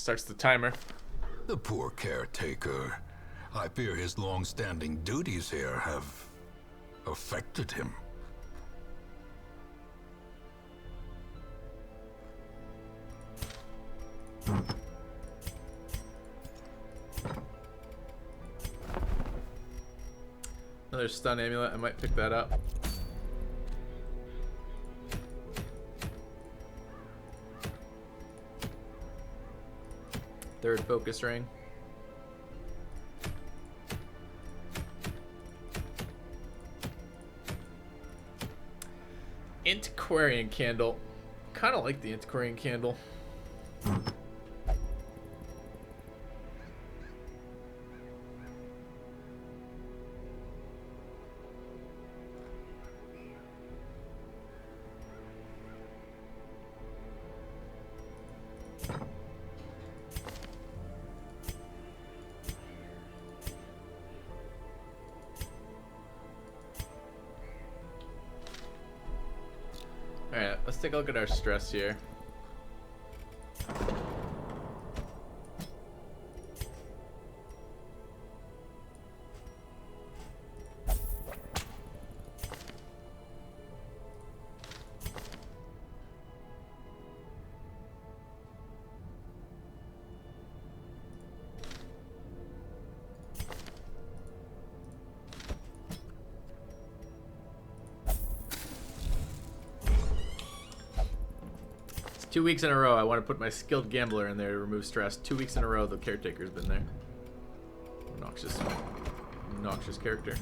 Starts the timer. The poor caretaker. I fear his long-standing duties here have affected him. Another stun amulet. I might pick that up. Third focus ring. Antiquarian candle. Kind of like the antiquarian candle. Alright, let's take a look at our stress here. It's 2 weeks in a row. I want to put my skilled gambler in there to remove stress. 2 weeks in a row, the caretaker's been there. Noxious, noxious character.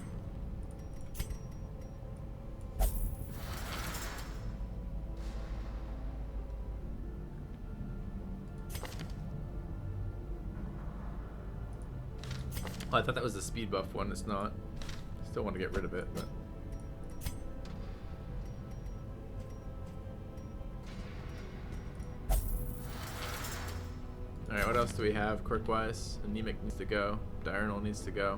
Oh, I thought that was the speed buff one. It's not. Still want to get rid of it, but. Alright, what else do we have quirk-wise? Anemic needs to go. Diurnal needs to go.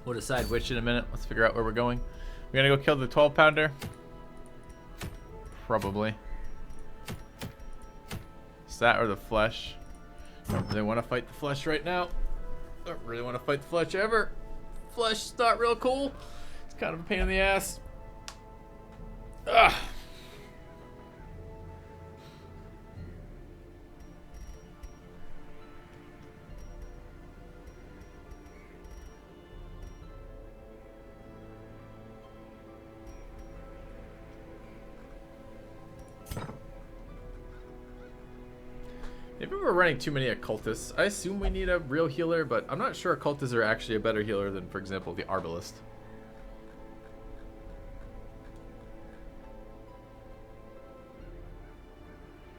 We'll decide which in a minute. Let's figure out where we're going. We're gonna go kill the 12-pounder? Probably. Is that or the flesh? Don't really want to fight the flesh right now. Don't really want to fight the flesh ever. Flesh is not real cool. It's kind of a pain in the ass. Ugh. Maybe we're running too many occultists. I assume we need a real healer, but I'm not sure occultists are actually a better healer than, for example, the Arbalist.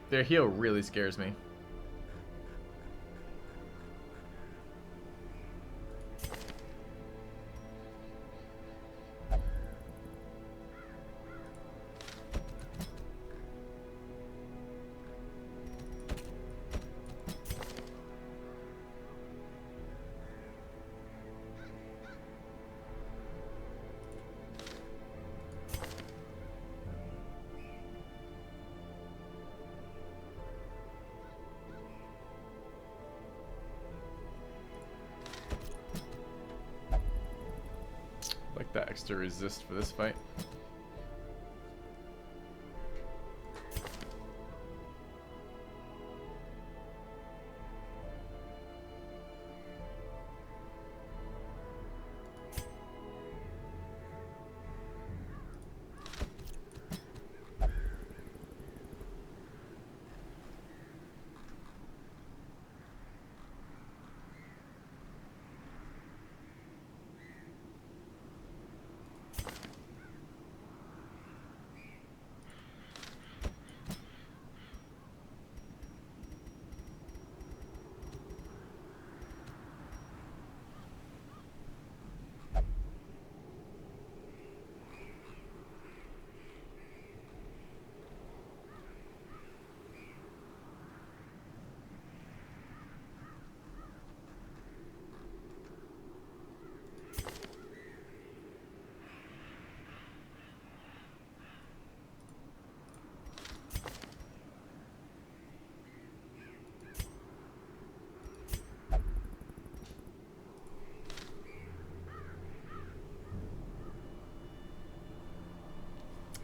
Their heal really scares me. Like that extra resist for this fight.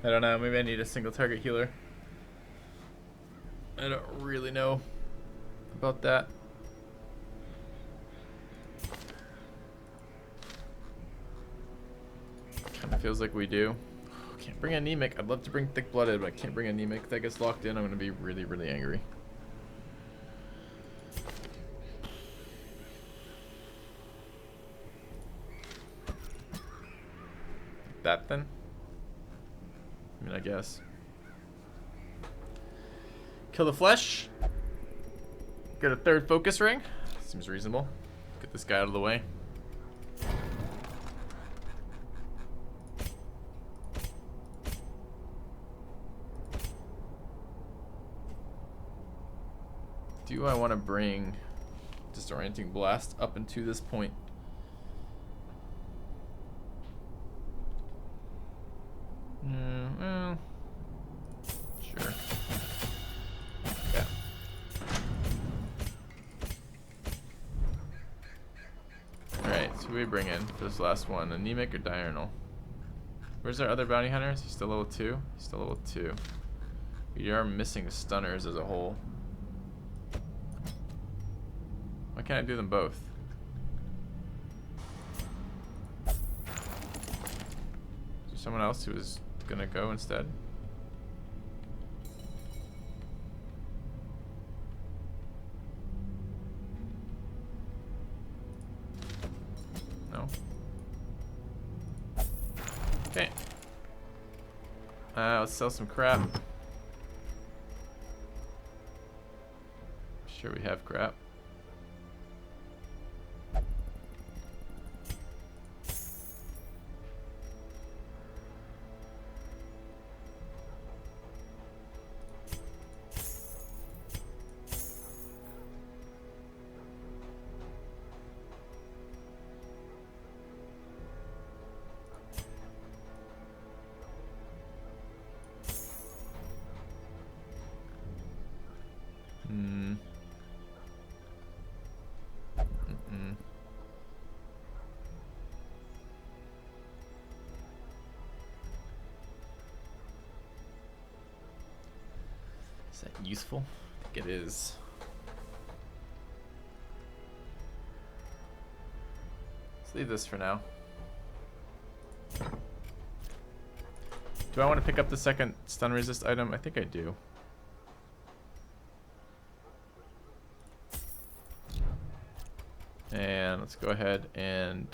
I don't know. Maybe I need a single target healer. I don't really know about that. Kind of feels like we do. Can't bring anemic. I'd love to bring thick-blooded, but I can't bring anemic. If that gets locked in, I'm gonna be really, really angry. That then? I mean, I guess. Kill the flesh. Get a third focus ring. Seems reasonable. Get this guy out of the way. Do I want to bring Disorienting Blast up into this point? Well, sure. Yeah. Alright, so who we bring in for this last one? Anemic or Diurnal? Where's our other bounty hunter? Is he still level 2? He's still level 2. We are missing stunners as a whole. Why can't I do them both? Is there someone else who is gonna go instead? No. Okay. Let's sell some crap. Sure we have crap. Is that useful? I think it is. Let's leave this for now. Do I want to pick up the second stun resist item? I think I do. And let's go ahead and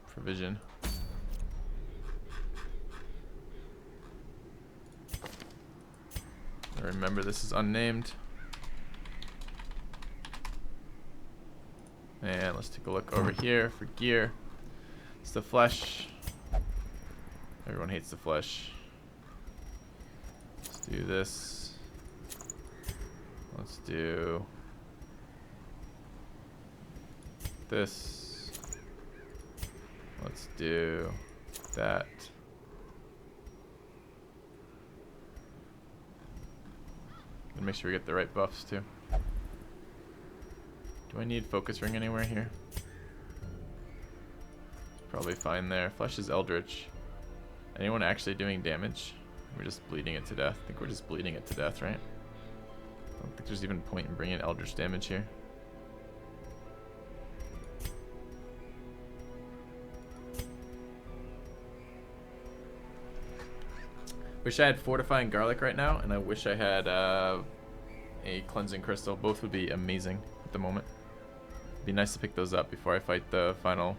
provision. Remember, this is unnamed. And let's take a look over here for gear. It's the flesh. Everyone hates the flesh. Let's do this. Let's do this. Let's do that. And make sure we get the right buffs too. Do I need focus ring anywhere here? Probably fine there. Flesh is eldritch. Anyone actually doing damage? We're just bleeding it to death. I think we're just bleeding it to death, right? I don't think there's even point in bringing eldritch damage here. Wish I had fortifying garlic right now, and I wish I had a cleansing crystal. Both would be amazing at the moment. It'd be nice to pick those up before I fight the final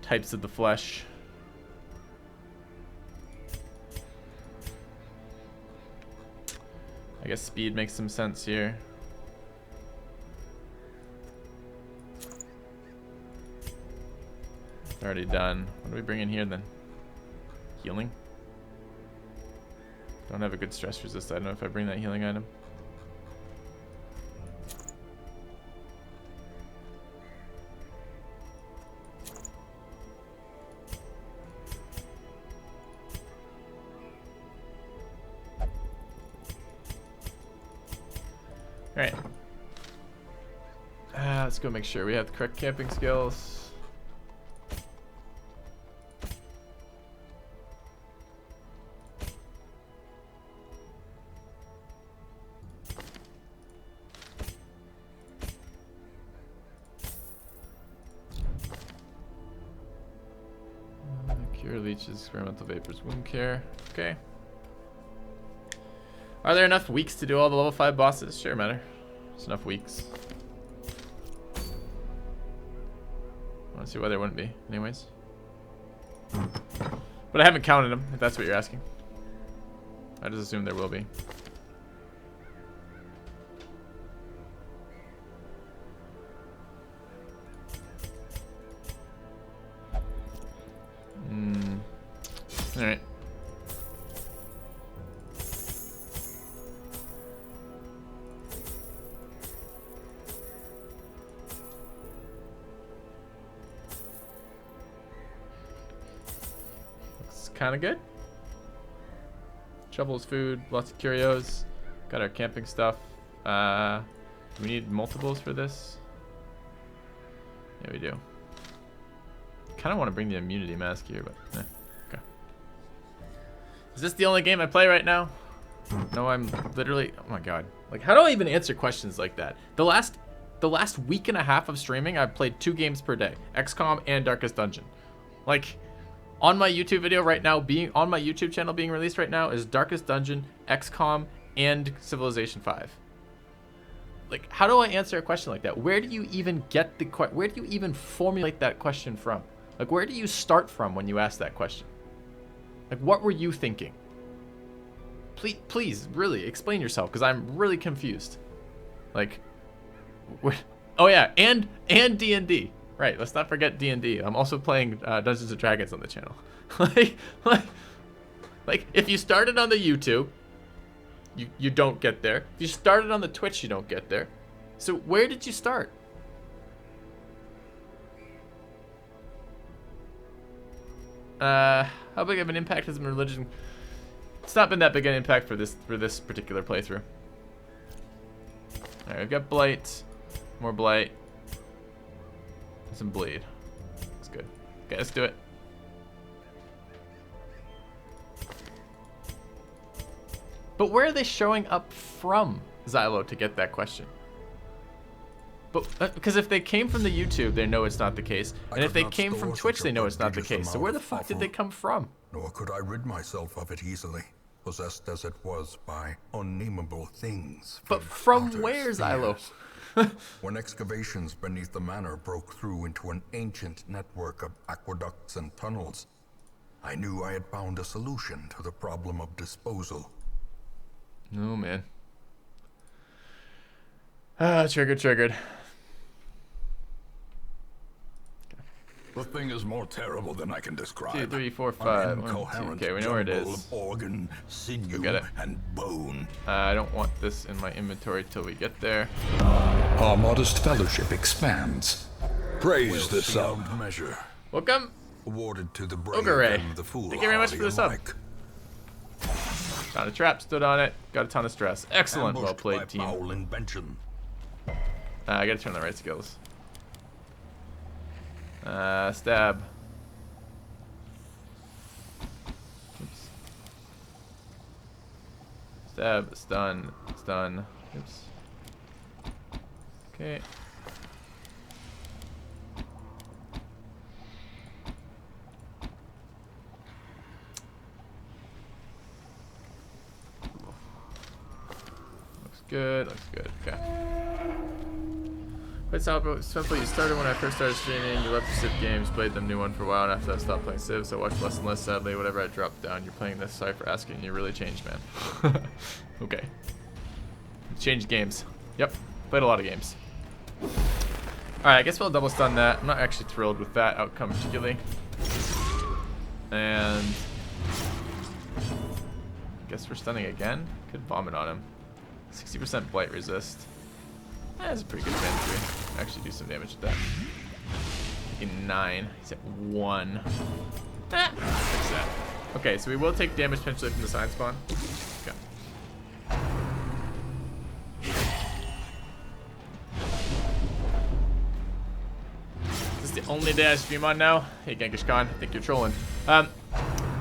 types of the flesh. I guess speed makes some sense here. It's already done. What do we bring in here then? Healing? Don't have a good stress resist item if I bring that healing item. Alright. Let's go make sure we have the correct camping skills. Cure leeches, experimental vapors, wound care. Okay. Are there enough weeks to do all the level 5 bosses? Sure, matter. There's enough weeks. I want to see why there wouldn't be, anyways. But I haven't counted them, if that's what you're asking. I just assume there will be. Alright. Looks kind of good. Shovels, food, lots of curios. Got our camping stuff. Do we need multiples for this? Yeah, we do. Kind of want to bring the immunity mask here, but okay. Is this the only game I play right now? No, I'm literally. Oh my god! Like, how do I even answer questions like that? The last week and a half of streaming, I've played 2 games per day: XCOM and Darkest Dungeon. Like, on my YouTube video right now, being on my YouTube channel being released right now is Darkest Dungeon, XCOM, and Civilization 5. Like, how do I answer a question like that? Where do you even get the where do you even formulate that question from? Like, where do you start from when you ask that question? Like, what were you thinking? Please, really, explain yourself, because I'm really confused. Like, oh yeah, and D&D. Right, let's not forget D&D. I'm also playing Dungeons & Dragons on the channel. like, if you started on the YouTube, you don't get there. If you started on the Twitch, you don't get there. So where did you start? How big of an impact has religion? It's not been that big an impact for this particular playthrough. All right, we've got blight, more blight, and some bleed. That's good. Okay, let's do it. But where are they showing up from, Xylo, to get that question? But because if they came from the YouTube, they know it's not the case, and if they came from Twitch, they know it's not the case. So where the fuck did they come from? Nor could I rid myself of it easily, possessed as it was by unnameable things. But from where, Xylo? When excavations beneath the manor broke through into an ancient network of aqueducts and tunnels, I knew I had found a solution to the problem of disposal. Oh man. Triggered. The thing is more terrible than I can describe. 2, 3, 4, 5. 1, 2. Okay, we know where it is. Of organ, sinew, get it. and bone. I don't want this in my inventory till we get there. Our modest fellowship expands. Praise the sub. Measure. Welcome. Awarded to the brave Ogre Ray. and the fool. Thank you very much for the sub. Found a trap, stood on it, got a ton of stress. Excellent, well played, team. Invention. I gotta turn the right skills. Stab. Oops. Stab, stun. Oops. Okay. Looks good, okay. Quite simple, you started when I first started streaming, you loved your Civ games, played the new one for a while, and after that stopped playing Civ, so I watched less and less, sadly. Whatever I dropped down, you're playing this, sorry for asking, you really changed, man. Okay. Changed games. Yep, played a lot of games. Alright, I guess we'll double stun that. I'm not actually thrilled with that outcome particularly. And I guess we're stunning again. Could vomit on him. 60% blight resist. That's a pretty good advantage. Actually do some damage with that. Taking 9. He's at 1. Fix that. Okay, so we will take damage potentially from the sign spawn. Okay. Is this the only day I stream on now? Hey Genghis Khan, I think you're trolling.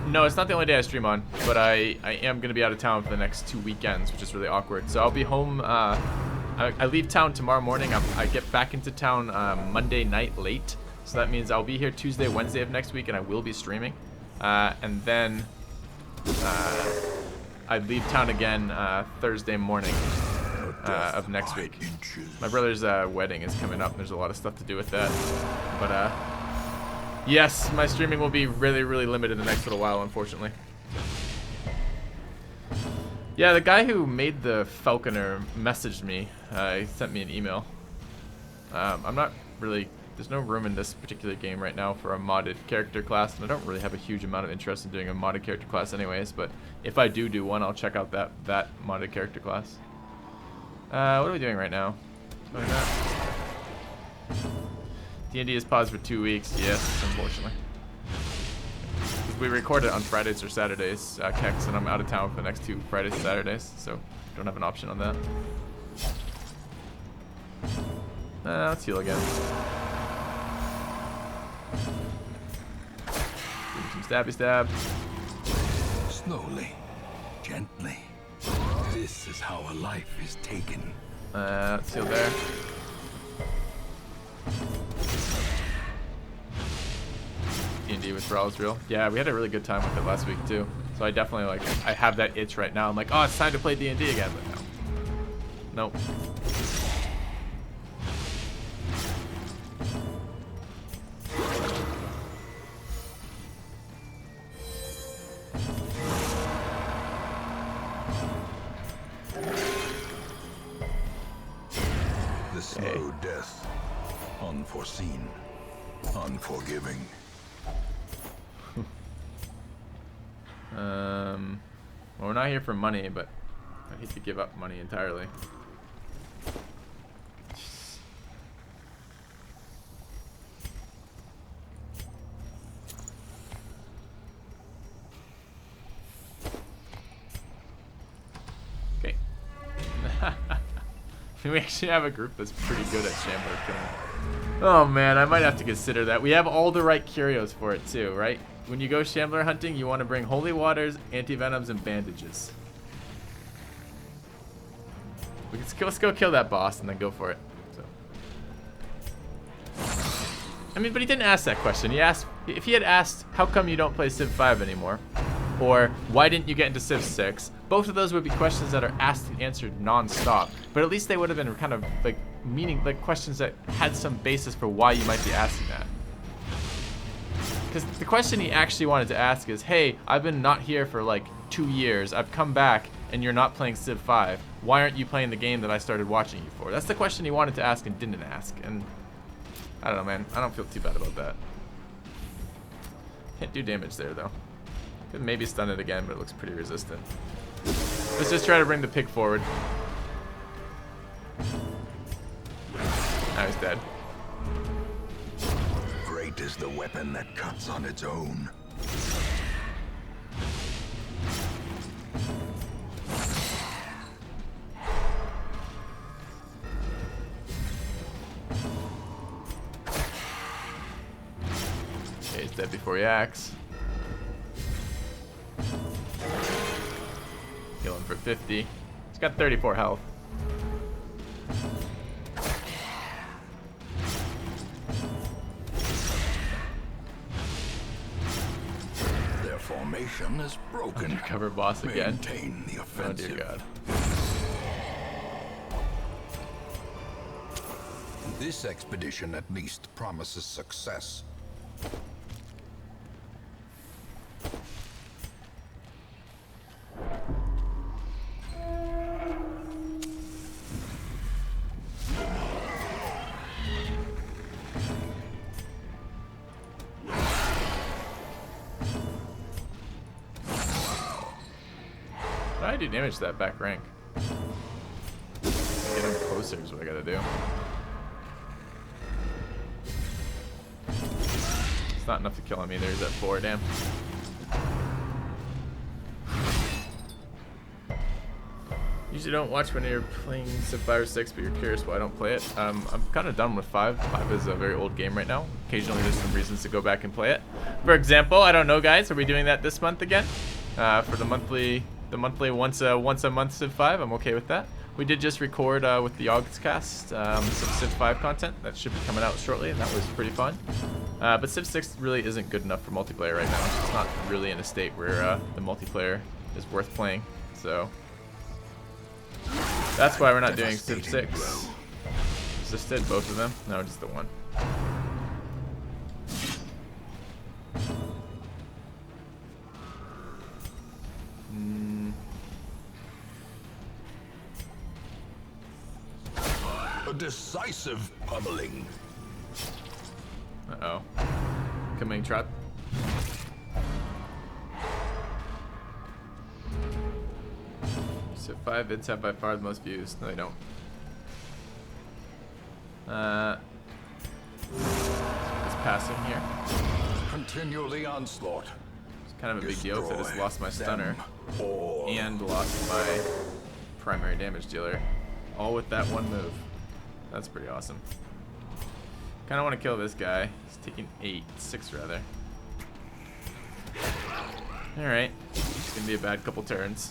No, it's not the only day I stream on, but I am going to be out of town for the next 2 weekends, which is really awkward. So I'll be home, I leave town tomorrow morning. I get back into town Monday night late. So that means I'll be here Tuesday, Wednesday of next week, and I will be streaming. and then I leave town again Thursday morning of next week. My brother's wedding is coming up. There's a lot of stuff to do with that. But yes, my streaming will be really, really limited the next little while, unfortunately. Yeah, the guy who made the Falconer messaged me. He sent me an email. I'm not really... There's no room in this particular game right now for a modded character class, and I don't really have a huge amount of interest in doing a modded character class anyways, but if I do one, I'll check out that modded character class. What are we doing right now? D&D is paused for 2 weeks. Yes, unfortunately. We record it on Fridays or Saturdays, Kex, and I'm out of town for the next 2 Fridays and Saturdays, so don't have an option on that. Let's heal again. Some stabby stab. Slowly, gently. This is how a life is taken. Let's heal there. D&D withdrawal is real. Yeah, we had a really good time with it last week too. So I definitely I have that itch right now. I'm like, oh, it's time to play D&D again, but no. Nope. The slow death. Unforeseen. Unforgiving. Well, we're not here for money, but I hate to give up money entirely. Okay. We actually have a group that's pretty good at Shambler killing. Oh man, I might have to consider that. We have all the right curios for it too, right? When you go Shambler hunting, you want to bring holy waters, anti-venoms, and bandages. Let's go kill that boss and then go for it. So. I mean, but he didn't ask that question. He asked, if he had asked, how come you don't play Civ 5 anymore? Or why didn't you get into Civ 6? Both of those would be questions that are asked and answered non-stop. But at least they would have been kind of like questions that had some basis for why you might be asking that. Because the question he actually wanted to ask is, hey, I've been not here for like 2 years. I've come back and you're not playing Civ 5. Why aren't you playing the game that I started watching you for? That's the question he wanted to ask and didn't ask. And I don't know, man. I don't feel too bad about that. Can't do damage there, though. Could maybe stun it again, but it looks pretty resistant. Let's just try to bring the pig forward. Now he's dead. Great is the weapon that cuts on its own. Okay, he's dead before he acts. Kill him for 50. He's got 34 health. Their formation is broken. Undercover boss again. Maintain the offensive. Oh dear God. This expedition at least promises success. I do damage to that back rank. Get him closer is what I gotta do. It's not enough to kill him either. He's at 4, damn. Usually don't watch when you're playing Civ 5 or 6, but you're curious why I don't play it. I'm kind of done with 5. 5 is a very old game right now. Occasionally there's some reasons to go back and play it. For example, I don't know, guys, are we doing that this month again? For the monthly once a month Civ 5, I'm okay with that. We did just record with the August cast some Civ 5 content that should be coming out shortly, and that was pretty fun. But Civ 6 really isn't good enough for multiplayer right now. It's not really in a state where the multiplayer is worth playing. So that's why we're not doing Civ 6. Assisted, both of them? No, just the one. A decisive pummeling. Uh-oh. Coming trap. So 5 vids have by far the most views. No, they don't. It's passing here. Continue the onslaught. It's kind of a big deal because I just lost my stunner Or and lost my primary damage dealer. All with that one move. That's pretty awesome. Kind of want to kill this guy. He's taking 6 rather. Alright. It's going to be a bad couple turns.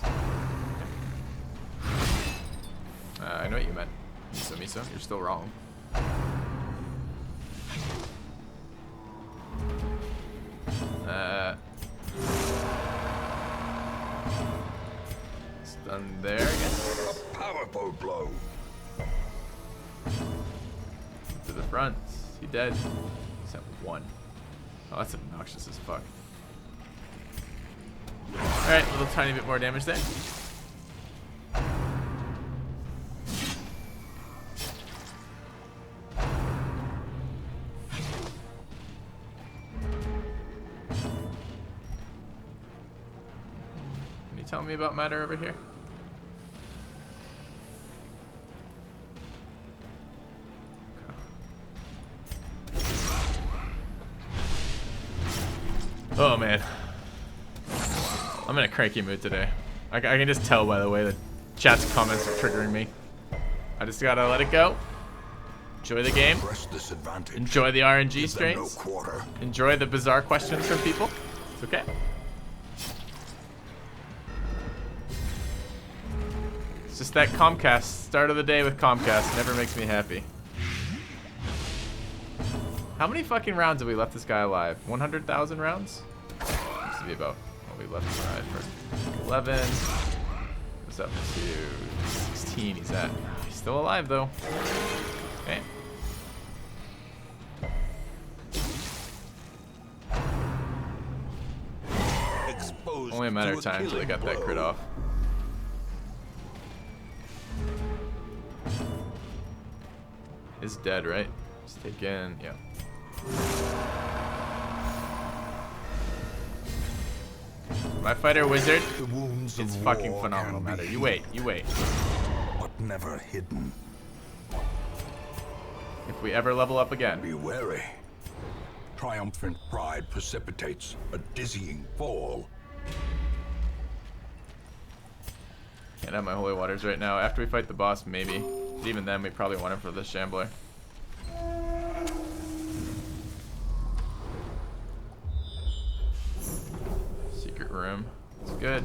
I know what you meant. Miso, you're still wrong. Stun there, I guess. a powerful blow. To the front. He dead. He's at 1. Oh, that's obnoxious as fuck. Alright, a little tiny bit more damage there. Can you tell me about matter over here? Oh man, I'm in a cranky mood today. I can just tell by the way the chat's comments are triggering me. I just gotta let it go. Enjoy the game. Press this advantage. Enjoy the RNG Give them strains. no quarter. Enjoy the bizarre questions from people. It's okay. It's just that Comcast, start of the day with Comcast never makes me happy. How many fucking rounds have we left this guy alive? 100,000 rounds? Used to be about what we left him alive for. 11. What's up to 16? He's at. He's still alive though. Okay. Exposed Only a matter to of time until they got that crit blow. off. Is dead, right? Just take in, yeah. My fighter wizard, The wounds it's of fucking war phenomenal, can be matter. You wait, but never hidden. If we ever level up again. Be wary. Triumphant pride precipitates a dizzying fall. Can't have my holy waters right now. After we fight the boss, maybe. But even then, we probably want him for the Shambler. Secret room. It's good.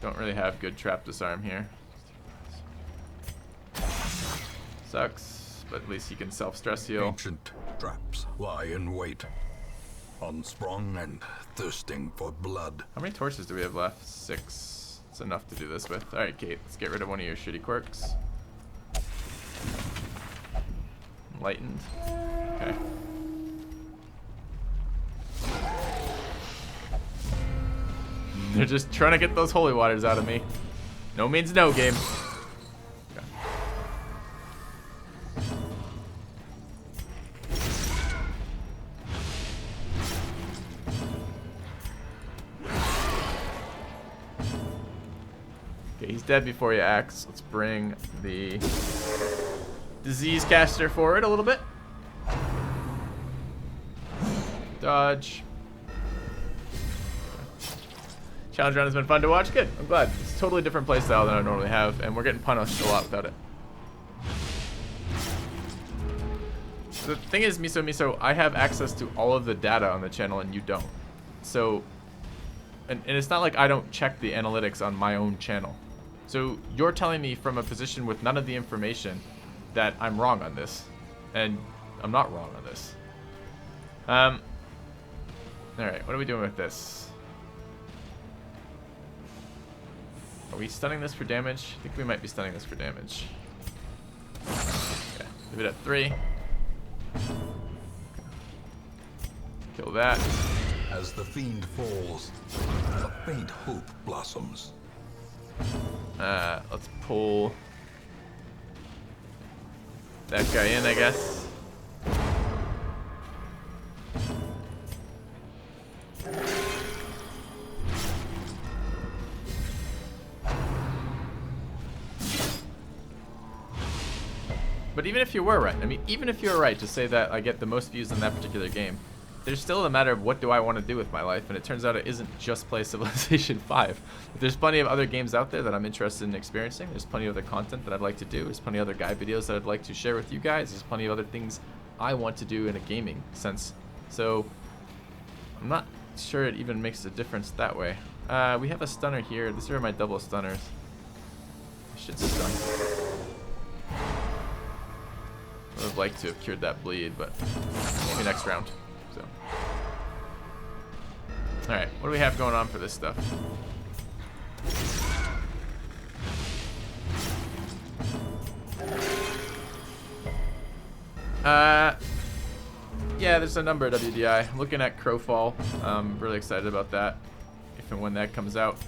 Don't really have good trap disarm here. Sucks, but at least he can self-stress heal. Ancient traps lie in wait, unsprung and thirsting for blood. How many torches do we have left? 6. It's enough to do this with. Alright, Kate, let's get rid of one of your shitty quirks. Enlightened. Okay. They're just trying to get those holy waters out of me. No means no, game. Okay. Okay, he's dead before he acts. Let's bring the disease caster forward a little bit. Dodge. Challenge round has been fun to watch. Good. I'm glad. It's a totally different playstyle than I normally have, and we're getting punished a lot without it. The thing is, Miso, I have access to all of the data on the channel, and you don't. So, and it's not like I don't check the analytics on my own channel. So you're telling me from a position with none of the information that I'm wrong on this, and I'm not wrong on this. Alright, what are we doing with this? Are we stunning this for damage? I think we might be stunning this for damage. Okay, leave it at 3. Kill that. As the fiend falls, a faint hope blossoms. Let's pull that guy in, I guess. But even if you were right, I mean, even if you were right to say that I get the most views in that particular game, there's still a matter of what do I want to do with my life, and it turns out it isn't just play Civilization 5. There's plenty of other games out there that I'm interested in experiencing. There's plenty of other content that I'd like to do. There's plenty of other guide videos that I'd like to share with you guys. There's plenty of other things I want to do in a gaming sense. So I'm not sure it even makes a difference that way. We have a stunner here. These are my double stunners. I should stun. I would have liked to have cured that bleed, but maybe next round. So, all right, what do we have going on for this stuff? Yeah, there's a number of WDI. I'm looking at Crowfall. I'm really excited about that, if and when that comes out.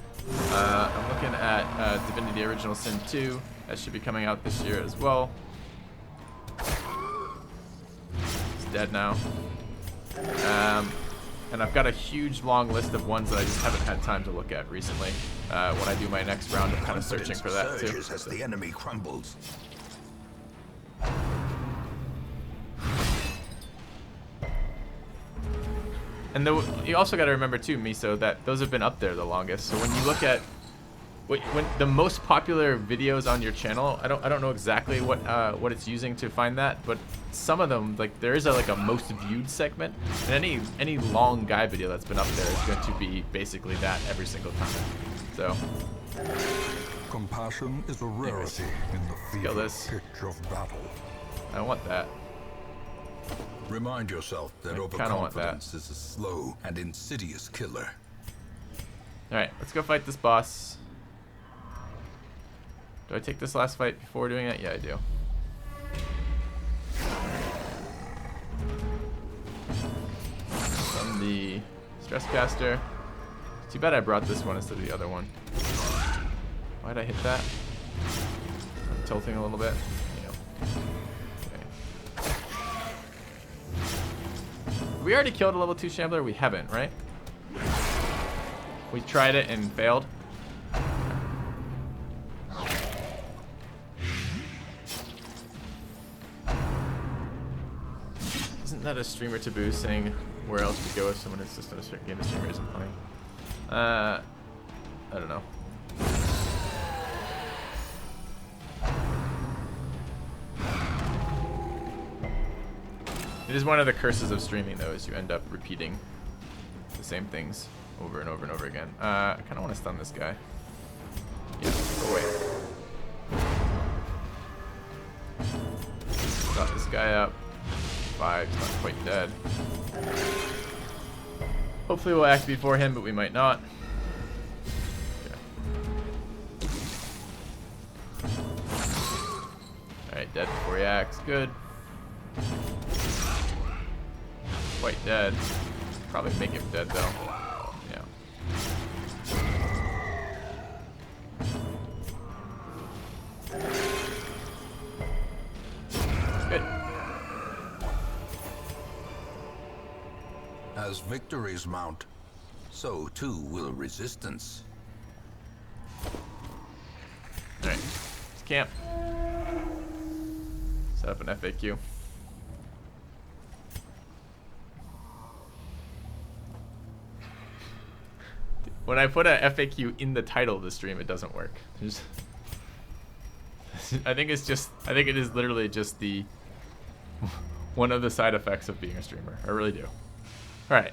I'm looking at Divinity Original Sin 2. That should be coming out this year as well. It's dead now. And I've got a huge long list of ones that I just haven't had time to look at recently. When I do my next round, I'm kind of searching for that too. As the enemy crumbles. And you also got to remember too, Miso, that those have been up there the longest. So when you look at when the most popular videos on your channel, I don't know exactly what it's using to find that, but some of them, like there is like a most viewed segment, and any long guide video that's been up there is going to be basically that every single time. So Compassion is a rarity in the kill fever this. pitch of battle. I want that. Remind yourself that I kinda want overconfidence is a slow and insidious killer. All right, let's go fight this boss. Do I take this last fight before doing it? Yeah, I do. From the Stresscaster. Too bad I brought this one instead of the other one. Why'd I hit that? I'm tilting a little bit. Yeah. Okay. We already killed a level 2 Shambler? We haven't, right? We tried it and failed. Isn't that a streamer taboo saying where else to go if someone insists on a certain game the streamer isn't playing? I don't know. It is one of the curses of streaming, though, is you end up repeating the same things over and over and over again. I kind of want to stun this guy. Yeah, go away. Got this guy up. 5, he's not quite dead. Hopefully we'll act before him, but we might not. Okay. Alright, dead before he acts. Good. Quite dead. Probably make him dead though. Yeah. Good. As victories mount, so too will resistance. Alright. Let's camp. Set up an FAQ. When I put a FAQ in the title of the stream, it doesn't work. I think it is literally just the one of the side effects of being a streamer. I really do. All right,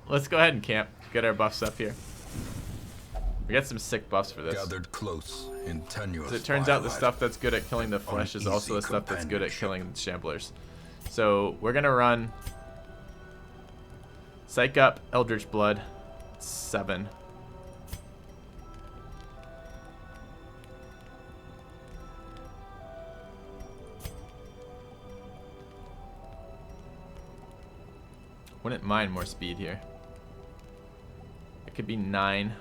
let's go ahead and camp. Get our buffs up here. We got some sick buffs for this. Gathered close in tenuous It turns out the firelight, stuff that's good at killing the flesh is also the uneasy stuff that's good at companionship. killing Shamblers. So we're gonna run Psych Up, Eldritch Blood, 7. Wouldn't mind more speed here. It could be 9.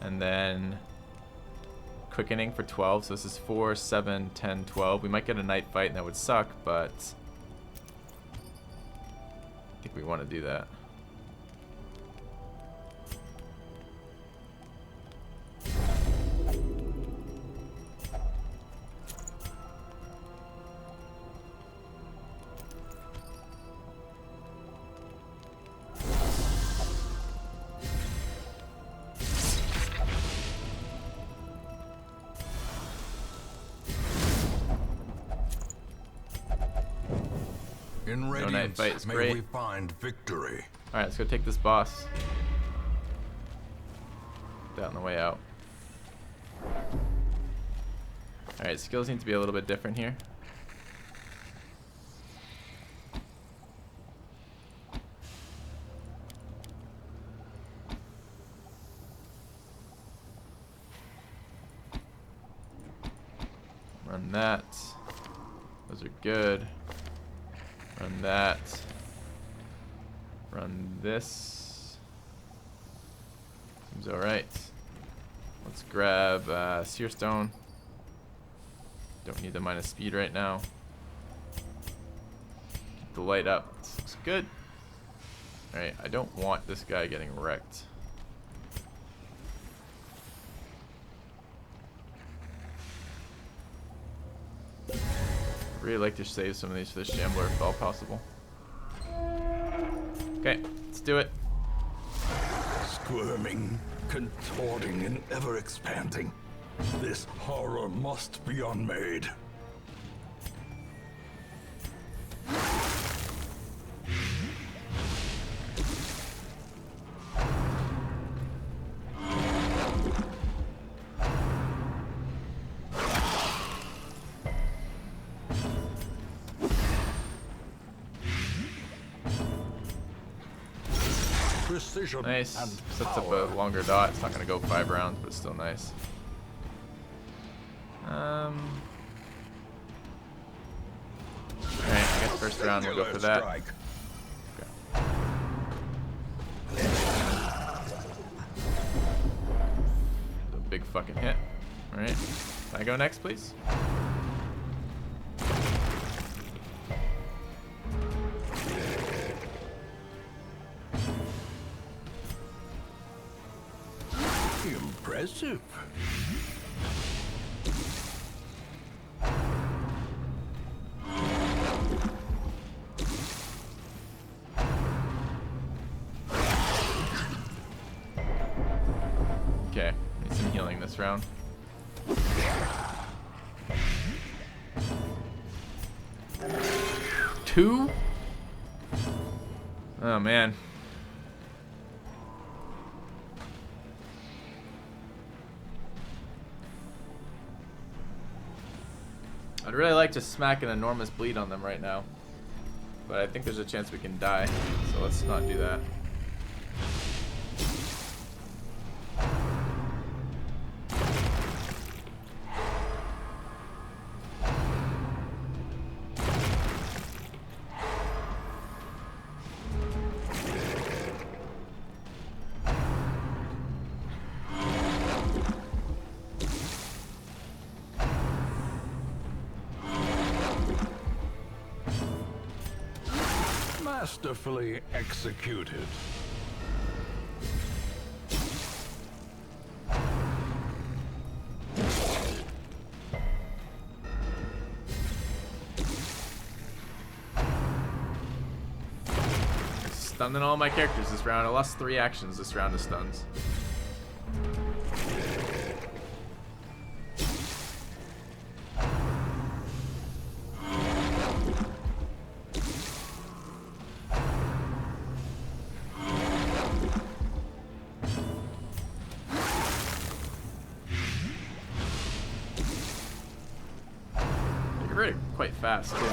And then quickening for 12. So this is 4, 7, 10, 12. We might get a night fight and that would suck, but I think we want to do that. In night radiance, fight is may great. we find victory. Alright, let's go take this boss. That on the way out. Alright, skills need to be a little bit different here. Run that. Those are good. Run that. Run this. Seems alright. Let's grab Seer Stone. Don't need the minus speed right now. Keep the light up. This looks good. Alright, I don't want this guy getting wrecked. I'd really like to save some of these for the Shambler if all possible. Okay, let's do it. Squirming, contorting, and ever expanding. This horror must be unmade. Precision Nice. and Sets up power. a longer dot. It's not going to go 5 rounds, but it's still nice. Alright, I guess first round we'll go for that. Strike. A big fucking hit. Alright. Can I go next, please? Impressive. Okay. Need some healing this round. Two? Oh man. I'd really like to smack an enormous bleed on them right now. But I think there's a chance we can die. So let's not do that. Masterfully executed. Stunning all my characters this round. I lost 3 actions this round of stuns. fast too.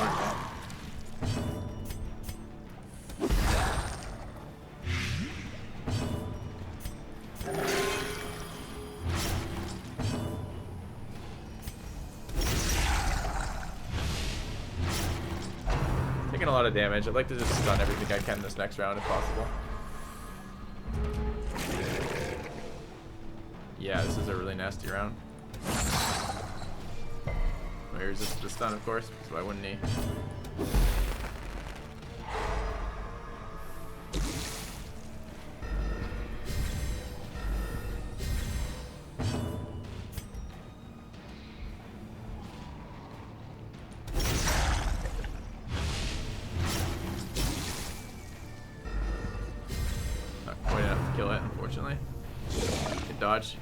Taking a lot of damage. I'd like to just stun everything I can this next round if possible. Yeah, this is a really nasty round. He resisted the stun, of course, so why wouldn't he? Not quite enough to kill it, unfortunately. Good dodge.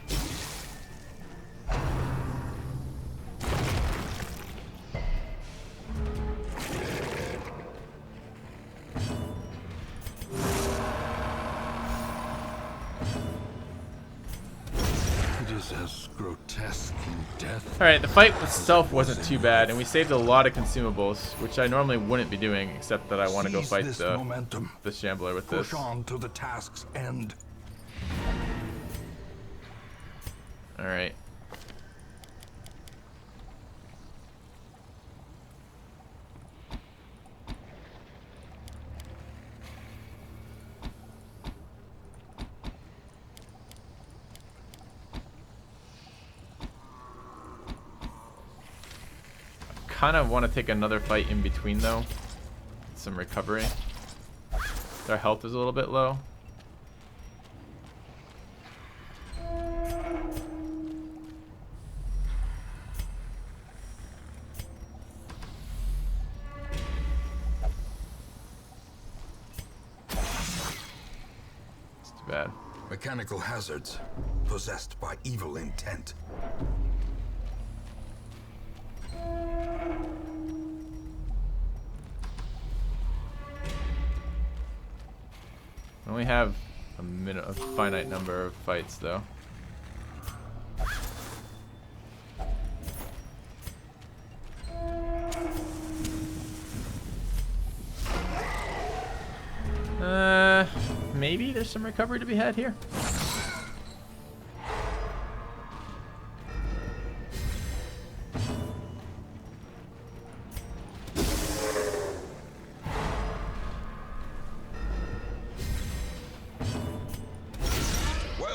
As grotesque in death. Alright, the fight itself wasn't too bad, and we saved a lot of consumables, which I normally wouldn't be doing, except that I want to go fight the Shambler with this. Push on to the task's end. Alright. Kind of want to take another fight in between though. Some recovery. Their health is a little bit low. It's too bad. Mechanical hazards possessed by evil intent. I only have a finite number of fights, though. Maybe there's some recovery to be had here.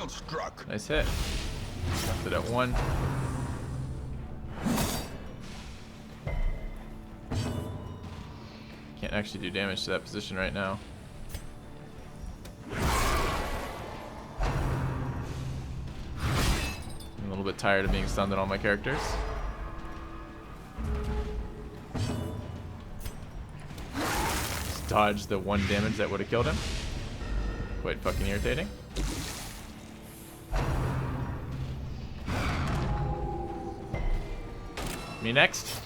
Struck. Nice hit. Left it at 1. Can't actually do damage to that position right now. I'm a little bit tired of being stunned on all my characters. Just dodge the 1 damage that would have killed him. Quite fucking irritating. Me next?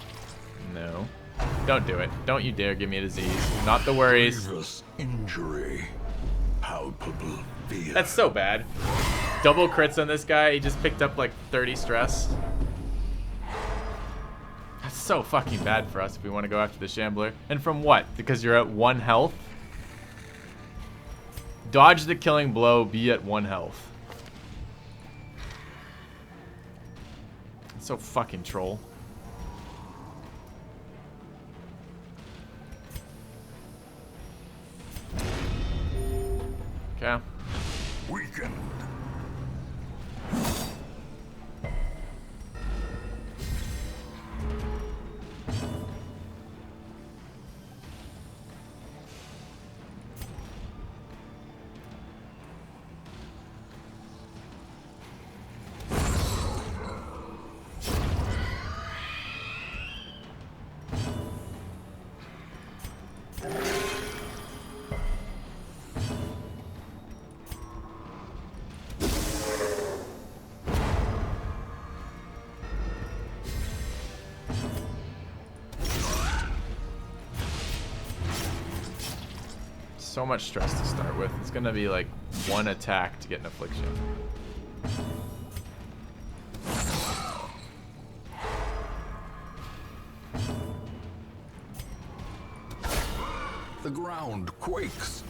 No. Don't do it. Don't you dare give me a disease. Not the worries. Grievous injury. Palpable fear. That's so bad. Double crits on this guy. He just picked up like 30 stress. That's so fucking bad for us if we want to go after the Shambler. And from what? Because you're at 1 health? Dodge the killing blow, be at 1 health. That's so fucking troll. Okay. Weakened. So much stress to start with. It's gonna be like 1 attack to get an affliction. The ground quakes.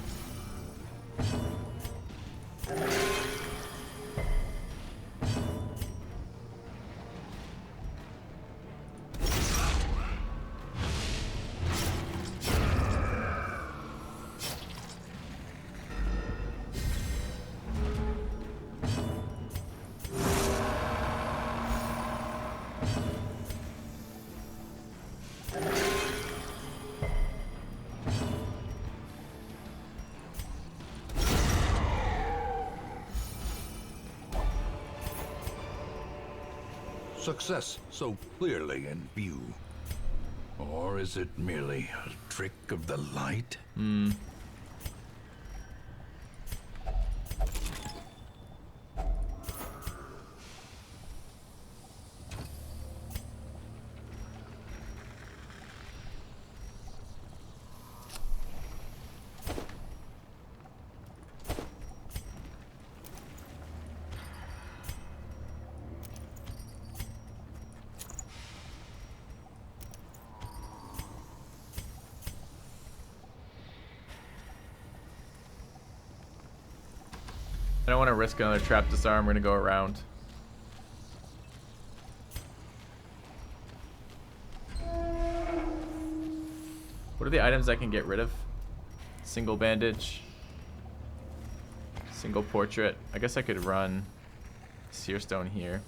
Success so clearly in view. Or is it merely a trick of the light? I don't want to risk another trap disarm. We're gonna go around. What are the items I can get rid of? Single bandage. Single portrait. I guess I could run seer stone here.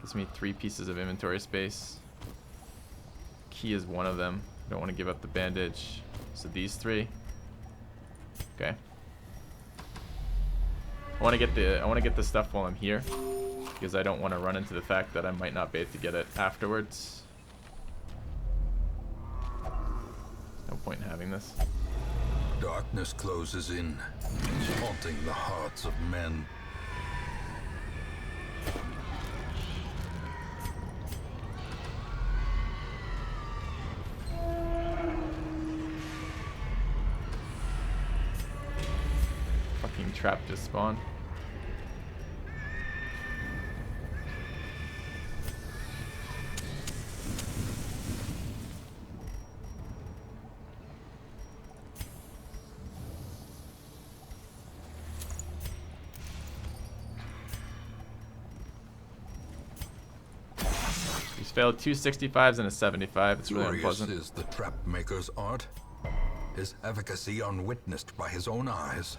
Gives me 3 pieces of inventory space. Key is one of them. I don't want to give up the bandage. So these 3. Okay. I want to get the stuff while I'm here, because I don't want to run into the fact that I might not be able to get it afterwards. No point in having this. Darkness closes in, haunting the hearts of men. Fucking trap just spawned. He's failed 2 65s and a 75. It's really Glorious unpleasant. is the trap maker's art, his efficacy unwitnessed by his own eyes.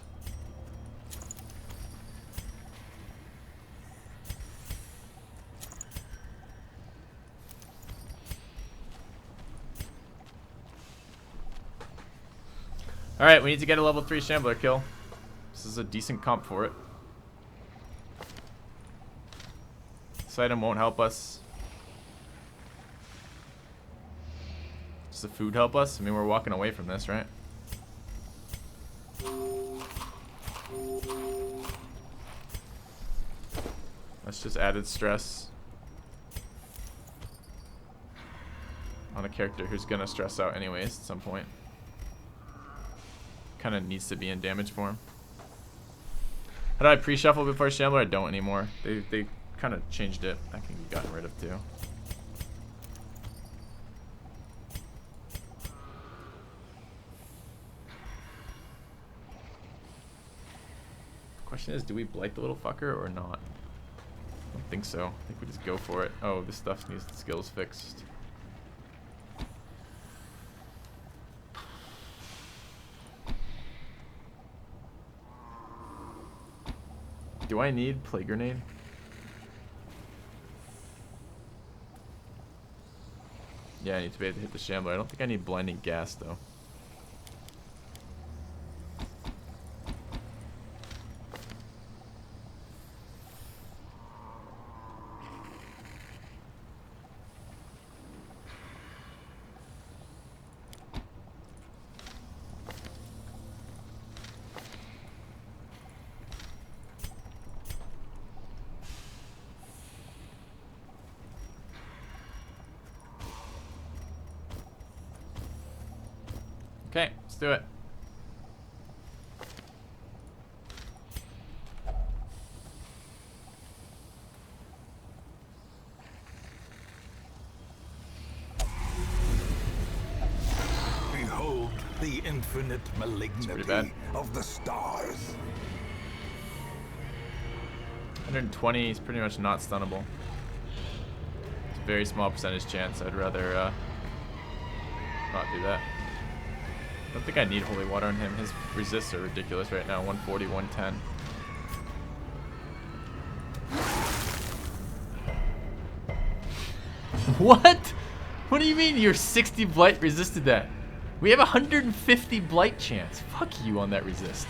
Alright, we need to get a level 3 Shambler kill. This is a decent comp for it. This item won't help us. Does the food help us? I mean, we're walking away from this, right? That's just added stress on a character who's gonna stress out anyways at some point. Kind of needs to be in damage form. How do I pre-shuffle before Shambler? I don't anymore. They kind of changed it. That can be gotten rid of too. Question is, do we blight the little fucker or not? I don't think so. I think we just go for it. Oh, this stuff needs the skills fixed. Do I need Plague Grenade? Yeah, I need to be able to hit the Shambler. I don't think I need Blinding Gas, though. Okay, let's do it. The infinite pretty malignity bad. of the stars. 120 is pretty much not stunnable. It's a very small percentage chance. I'd rather not do that. I don't think I need holy water on him. His resists are ridiculous right now. 140, 110. What? What do you mean your 60 blight resisted that? We have 150 blight chance. Fuck you on that resist.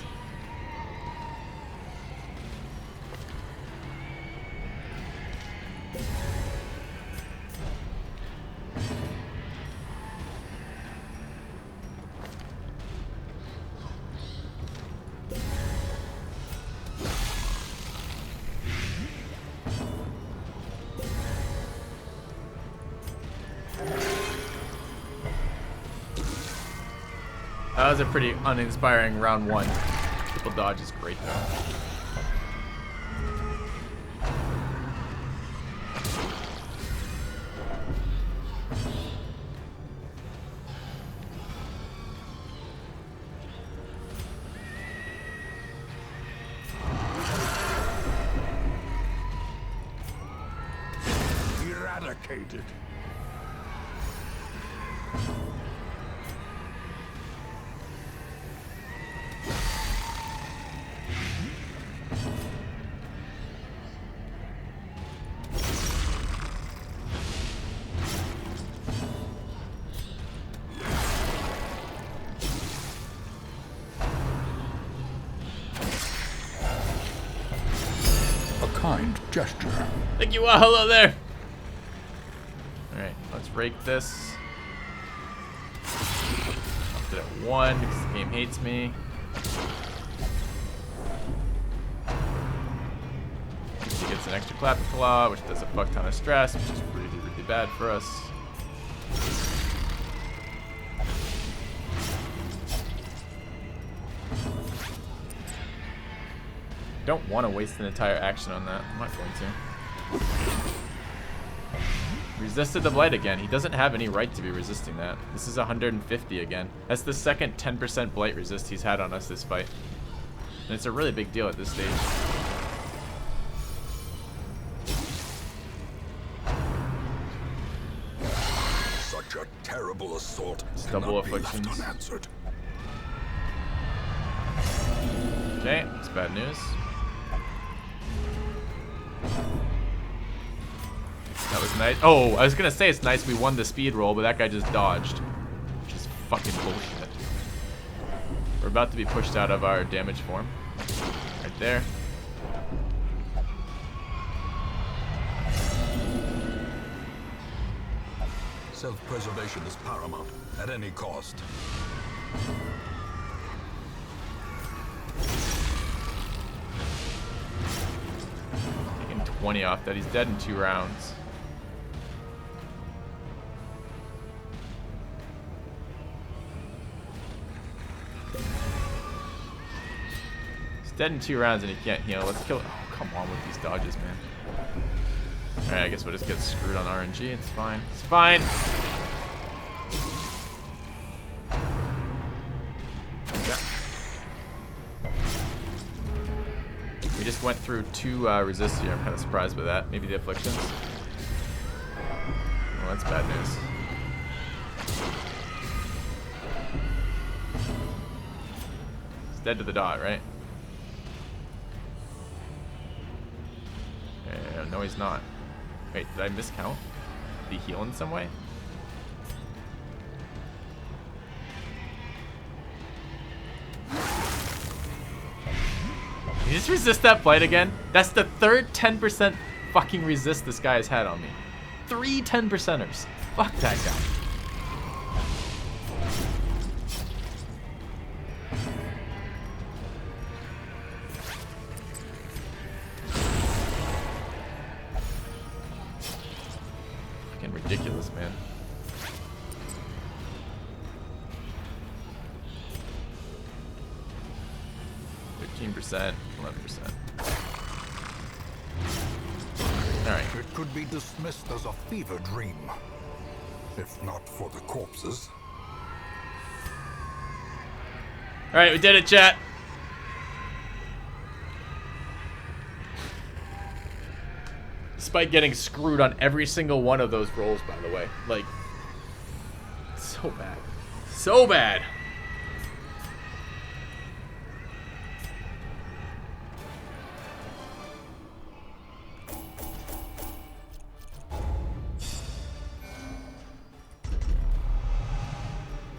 That was a pretty uninspiring round one. Triple dodge is great though. Eradicated. Kind gesture. Thank you. Hello there. Alright, let's rake this. Upped it at 1 because the game hates me. He gets an extra clap claw, which does a fuck ton of stress, which is really, really bad for us. Don't want to waste an entire action on that. I'm not going to. Resisted the blight again. He doesn't have any right to be resisting that. This is 150 again. That's the second 10% blight resist he's had on us this fight. And it's a really big deal at this stage. Such a terrible assault. It's double cannot be left afflictions. unanswered. Okay, that's bad news. That was nice. Oh, I was gonna say it's nice we won the speed roll, but that guy just dodged. Which is fucking bullshit. We're about to be pushed out of our damage form. Right there. Self-preservation is paramount, at any cost. Taking 20 off that. He's dead in 2 rounds. He's dead in 2 rounds and he can't heal. Let's kill it. Oh, come on with these dodges, man. Alright, I guess we'll just get screwed on RNG. It's fine. It's fine. Yeah. We just went through 2 resists here. I'm kind of surprised by that. Maybe the afflictions. Well, that's bad news. He's dead to the dot, right? No, he's not. Wait, did I miscount? Did he heal in some way? Did he just resist that blight again? That's the third 10% fucking resist this guy has had on me. 3 10%ers. Fuck that guy. Ridiculous, man. %, 11%. Alright. It could be dismissed as a fever dream, if not for the corpses. Alright, we did it, chat. Despite getting screwed on every single one of those rolls, by the way. Like, so bad. So bad.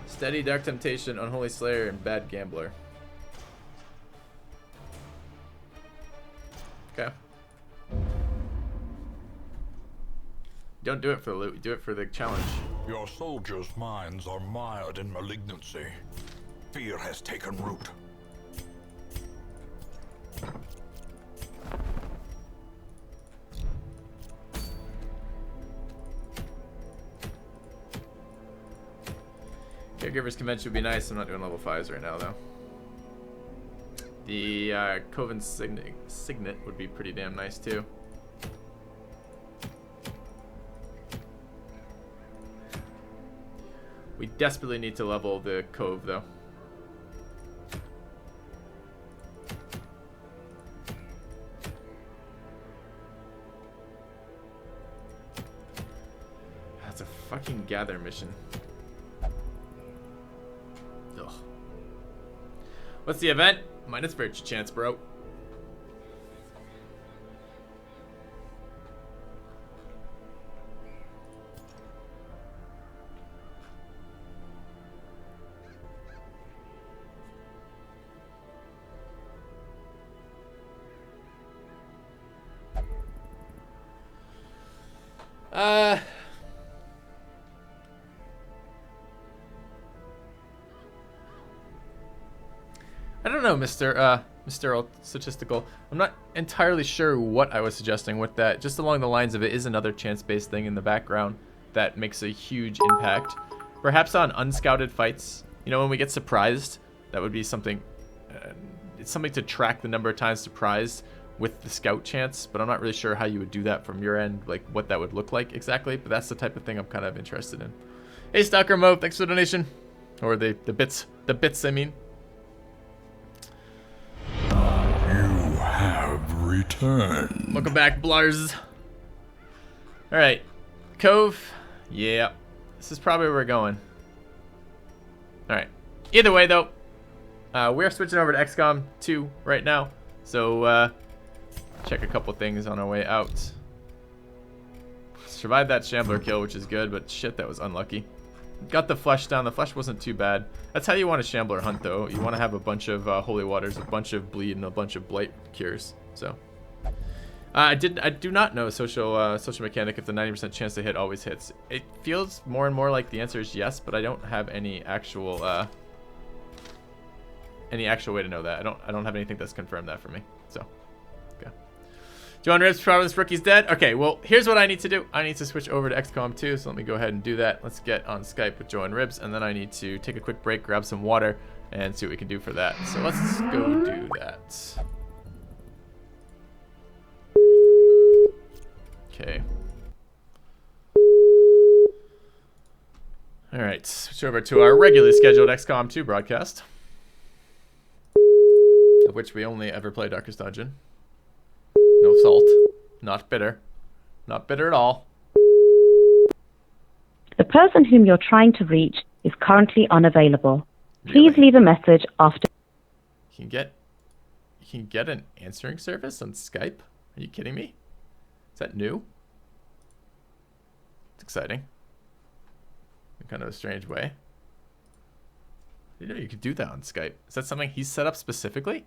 Steady, Dark Temptation, Unholy Slayer, and Bad Gambler. Okay. Don't do it for the loot, do it for the challenge. Your soldiers' minds are mired in malignancy. Fear has taken root. Caregivers Convention would be nice. I'm not doing level 5s right now, though. The Coven Signet would be pretty damn nice, too. We desperately need to level the Cove, though. That's a fucking gather mission. Ugh. What's the event? Minus virtue chance, bro. I don't know, Mr. Statistical. I'm not entirely sure what I was suggesting with that. Just along the lines of it is another chance-based thing in the background that makes a huge impact. Perhaps on unscouted fights, you know, when we get surprised, that would be something. It's something to track the number of times surprised with the scout chance, but I'm not really sure how you would do that from your end, like what that would look like exactly. But that's the type of thing I'm kind of interested in. Hey, Stalker Mo, thanks for the donation, or the bits, I mean. You have returned. Welcome back, Blars. All right, Cove. Yeah, this is probably where we're going. All right. Either way, though, we're switching over to XCOM 2 right now. So check a couple things on our way out. Survived that Shambler kill, which is good, but shit, that was unlucky. Got the flesh down. The flesh wasn't too bad. That's how you want a Shambler hunt, though. You want to have a bunch of holy waters, a bunch of bleed, and a bunch of blight cures. So I do not know social mechanic if the 90% chance to hit always hits. It feels more and more like the answer is yes, but I don't have any actual way to know that. I don't have anything that's confirmed that for me. So okay. John Ribs, Providence Rookie's dead. Okay, well, here's what I need to do. I need to switch over to XCOM 2, so let me go ahead and do that. Let's get on Skype with Joe and Ribs, and then I need to take a quick break, grab some water, and see what we can do for that. So let's go do that. Okay. All right, switch over to our regularly scheduled XCOM 2 broadcast, of which we only ever play Darkest Dungeon. No salt. Not bitter. Not bitter at all. The person whom you're trying to reach is currently unavailable. Please Really? leave a message after. You can get an answering service on Skype? Are you kidding me? Is that new? It's exciting. In kind of a strange way. I didn't know you could do that on Skype. Is that something he set up specifically?